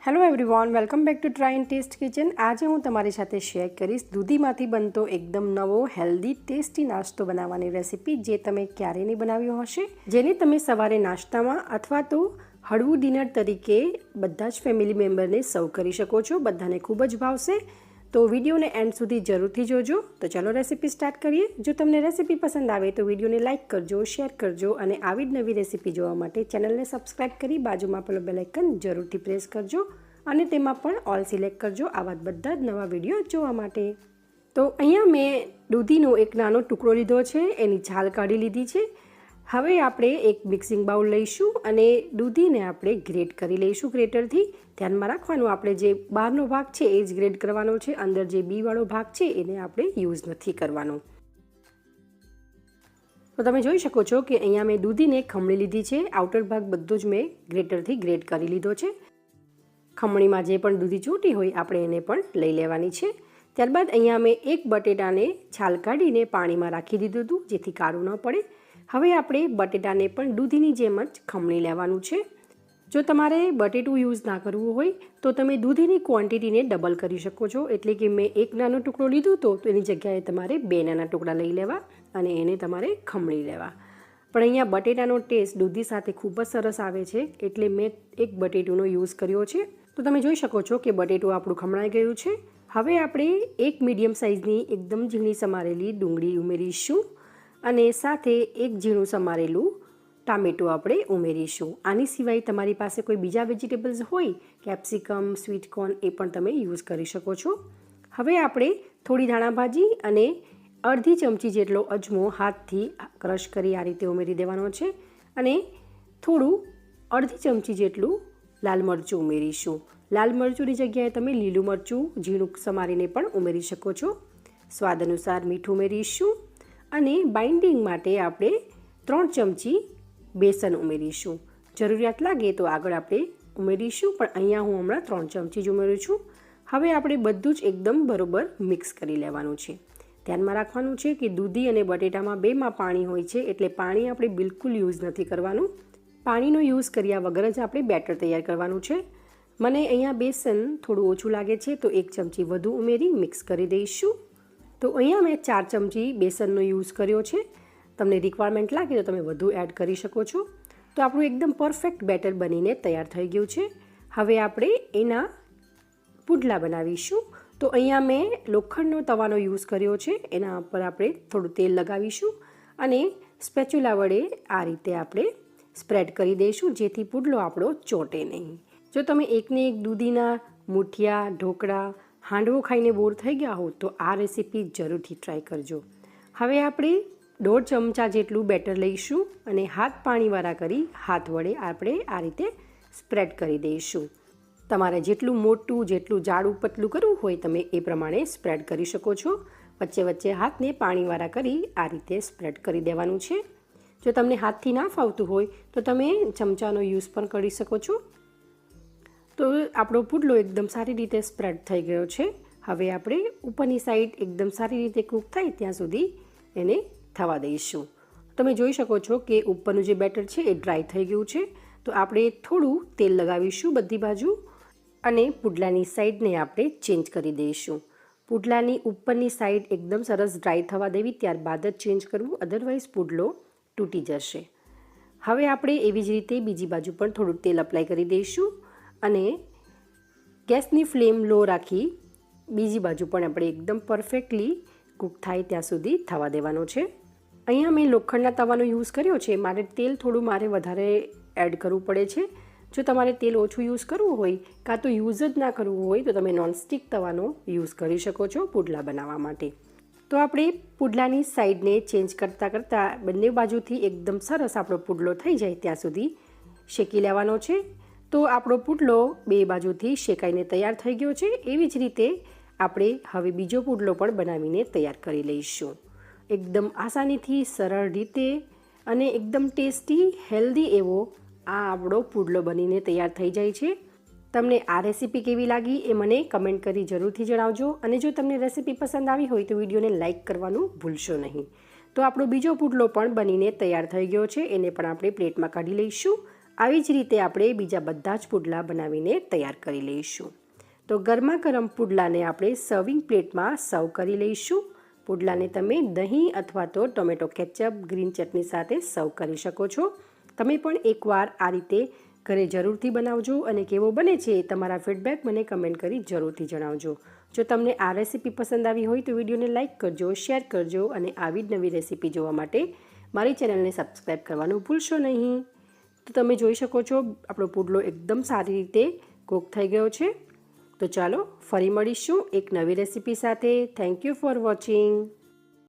Hello everyone, welcome back to try and test kitchen. આજે હું તમારી સાથે શેર કરીશ દૂધીમાંથી બનતો એકદમ નવો હેલ્ધી ટેસ્ટી નાસ્તો બનાવવાની રેસીપી જે તમે ક્યારેય નહીં બનાવ્યો હશે, જેને તમે સવારે નાસ્તામાં અથવા તો હળવું ડિનર તરીકે બધા જ ફેમિલી મેમ્બરને સર્વ કરી શકો છો। બધાને ખૂબ જ ભાવશે, તો વિડીયોને એન્ડ સુધી જરૂરથી જોજો। તો ચાલો રેસીપી સ્ટાર્ટ કરીએ। જો તમને રેસીપી પસંદ આવે તો વિડીયોને લાઇક કરજો, શેર કરજો અને આવી જ નવી રેસીપી જોવા માટે ચેનલને સબસ્ક્રાઈબ કરી બાજુમાં પેલો બેલ આઇકન જરૂરથી પ્રેસ કરજો અને તેમાં પણ ઓલ સિલેક્ટ કરજો આવા બધા જ નવા વિડીયો જોવા માટે। તો અહીંયા મેં દૂધીનો એક નાનો ટુકડો લીધો છે, એની છાલ કાઢી લીધી છે। હવે આપણે એક મિક્સિંગ બાઉલ લઈશું અને દૂધીને આપણે ગ્રેટ કરી લઈશું ગ્રેટરથી। ધ્યાનમાં રાખવાનું, આપણે જે બહારનો ભાગ છે એ જ ગ્રેટ કરવાનો છે, અંદર જે બીવાળો ભાગ છે એને આપણે યુઝ નથી કરવાનો। તો તમે જોઈ શકો છો કે અહીંયા મેં દૂધીને ખમણી લીધી છે, આઉટર ભાગ બધો જ મેં ગ્રેટરથી ગ્રેટ કરી લીધો છે। ખમણીમાં જે પણ દૂધી ચોટી હોય આપણે એને પણ લઈ લેવાની છે। ત્યારબાદ અહીંયા મેં એક બટેટાને છાલ કાઢીને પાણીમાં રાખી દીધું હતું જેથી કાળું ન પડે। હવે આપણે બટેટાને પણ દૂધીની જેમ જ ખમણી લેવાનું છે। જો તમારે બટેટું યુઝ ના કરવું હોય તો તમે દૂધીની ક્વોન્ટિટીને ડબલ કરી શકો છો, એટલે કે મેં એક નાનો ટુકડો લીધો તો એની જગ્યાએ તમારે 2 નાના ટુકડા લઈ લેવા અને એને તમારે ખમણી લેવા। પણ અહીંયા બટેટાનો ટેસ્ટ દૂધી સાથે ખૂબ જ સરસ આવે છે એટલે મેં એક બટેટુનો યુઝ કર્યો છે। તો તમે જોઈ શકો છો કે બટેટું આપણું ખમણાઈ ગયું છે। હવે આપણે એક મીડિયમ સાઇઝની એકદમ ઝીણી સમારેલી ડુંગળી ઉમેરીશું અને સાથે એક ઝીણું સમારેલું ટામેટું આપણે ઉમેરીશું। આની સિવાય તમારી પાસે કોઈ બીજા વેજીટેબલ્સ હોય, કેપ્સિકમ, સ્વીટ કોર્ન, એ પણ તમે યુઝ કરી શકો છો। હવે આપણે થોડી ધાણાભાજી અને અડધી ચમચી જેટલો અજમો હાથથી ક્રશ કરી આ રીતે ઉમેરી દેવાનો છે અને થોડું અડધી ચમચી જેટલું લાલ મરચું ઉમેરીશું। લાલ મરચુંની જગ્યાએ તમે લીલું મરચું ઝીણું સમારીને પણ ઉમેરી શકો છો। સ્વાદ અનુસાર મીઠું ઉમેરીશું અને બાઇન્ડિંગ માટે આપણે 3 ચમચી બેસન ઉમેરીશું। જરૂરિયાત લાગે તો આગળ આપણે ઉમેરીશું, પણ અહીંયા હું હમણાં 3 ચમચી જ ઉમેરું છું। હવે આપણે બધું જ એકદમ બરોબર મિક્સ કરી લેવાનું છે। ધ્યાનમાં રાખવાનું છે કે દૂધી અને બટેટામાં બેમાં પાણી હોય છે, એટલે પાણી આપણે બિલકુલ યુઝ નથી કરવાનું। પાણીનો યુઝ કર્યા વગર જ આપણે બેટર તૈયાર કરવાનું છે। મને અહીંયા બેસન થોડું ઓછું લાગે છે તો 1 ચમચી વધુ ઉમેરી મિક્સ કરી દઈશું। તો અહીંયા મેં 4 ચમચી બેસનનો યુઝ કર્યો છે, તમને રિક્વાયરમેન્ટ લાગે તો તમે વધુ એડ કરી શકો છો। તો આપણું એકદમ પરફેક્ટ બેટર બનીને તૈયાર થઈ ગયું છે। હવે આપણે એના પુડલા બનાવીશું। તો અહીંયા મેં લોખંડનો તવાનો યુઝ કર્યો છે, એના ઉપર આપણે થોડું તેલ લગાવીશું અને સ્પેચ્યુલા વડે આ રીતે આપણે સ્પ્રેડ કરી દઈશું જેથી પુડલો આપણો ચોંટે નહીં। જો તમે એકને એક દૂધીના મૂઠિયા, ઢોકળા, હાંડવો ખાઈને બોર થઈ ગયા હો તો આ રેસીપી જરૂરથી ટ્રાય કરજો। હવે આપણે 1.5 ચમચા જેટલું બેટર લઈશું અને હાથ પાણીવાળા કરી હાથ વડે આપણે આ રીતે સ્પ્રેડ કરી દઈશું। તમારે જેટલું મોટું, જેટલું જાડું પતલું કરવું હોય તમે એ પ્રમાણે સ્પ્રેડ કરી શકો છો। વચ્ચે વચ્ચે હાથને પાણીવાળા કરી આ રીતે સ્પ્રેડ કરી દેવાનું છે। જો તમને હાથથી ના ફાવતું હોય તો તમે ચમચાનો યુઝ પણ કરી શકો છો। તો આપણો પુડલો એકદમ સારી રીતે સ્પ્રેડ થઈ ગયો છે। હવે આપણે ઉપરની સાઈડ એકદમ સારી રીતે કૂક થાય ત્યાં સુધી એને થવા દઈશું। તમે જોઈ શકો છો કે ઉપરનું જે બેટર છે એ ડ્રાય થઈ ગયું છે, તો આપણે થોડું તેલ લગાવીશું બધી બાજુ અને પુડલાની સાઈડને આપણે ચેન્જ કરી દઈશું। પુડલાની ઉપરની સાઈડ એકદમ સરસ ડ્રાય થવા દેવી, ત્યારબાદ જ ચેન્જ કરવું, અધરવાઇઝ પુડલો તૂટી જશે। હવે આપણે એવી જ રીતે બીજી બાજુ પણ થોડું તેલ અપ્લાય કરી દઈશું અને ગેસની ફ્લેમ લો રાખી બીજી બાજુ પણ આપણે એકદમ પરફેક્ટલી કૂક થાય ત્યાં સુધી થવા દેવાનો છે। અહીંયા મેં લોખંડના તવાનો યુઝ કર્યો છે, મારે તેલ થોડું વધારે એડ કરવું પડે છે। જો તમારે તેલ ઓછું યુઝ કરવું હોય કાં તો યુઝ જ ના કરવું હોય તો તમે નોનસ્ટિક તવાનો યુઝ કરી શકો છો પુડલા બનાવવા માટે। તો આપણે પુડલાની સાઈડને ચેન્જ કરતાં કરતાં બંને બાજુથી એકદમ સરસ આપણો પુડલો થઈ જાય ત્યાં સુધી શેકી લેવાનો છે। તો આપણો પુડલો બે બાજુથી શેકાઈને તૈયાર થઈ ગયો છે। એવી જ રીતે આપણે હવે બીજો પુડલો પણ બનાવીને તૈયાર કરી લઈશું, એકદમ આસાનીથી, સરળ રીતે અને એકદમ ટેસ્ટી, હેલ્ધી એવો આ આપણો પુડલો બનીને તૈયાર થઈ જાય છે। તમને આ રેસીપી કેવી લાગી એ મને કમેન્ટ કરી જરૂરથી જણાવજો અને જો તમને રેસીપી પસંદ આવી હોય તો વિડીયોને લાઇક કરવાનું ભૂલશો નહીં। તો આપણો બીજો પુડલો પણ બનીને તૈયાર થઈ ગયો છે, એને પણ આપણે પ્લેટમાં કાઢી લઈશું। આવી જ રીતે આપણે બીજા બધા જ પુડલા બનાવીને તૈયાર કરી લઈશું. તો ગરમા ગરમ પુડલાને આપણે સર્વિંગ પ્લેટમાં સર્વ કરી લઈશું. પુડલાને તમે દહીં અથવા તો ટોમેટો કેચઅપ ગ્રીન ચટણી સાથે સર્વ કરી શકો છો. તમે પણ એકવાર આ રીતે ઘરે જરૂરથી બનાવજો અને કેવો બને છે તમારા ફીડબેક મને કમેન્ટ કરી જરૂરથી જણાવજો. જો તમને આ રેસીપી પસંદ આવી હોય તો વિડીયોને લાઇક કરજો, શેર કરજો અને આવી જ નવી રેસીપી જોવા માટે મારી ચેનલને સબસ્ક્રાઈબ કરવાનું ભૂલશો નહીં. તો તમે જોઈ શકો છો આપણો પુડલો એકદમ સારી રીતે કૂક થઈ ગયો છે. તો ચાલો ફરી મળીશું એક નવી રેસીપી સાથે. Thank you for watching.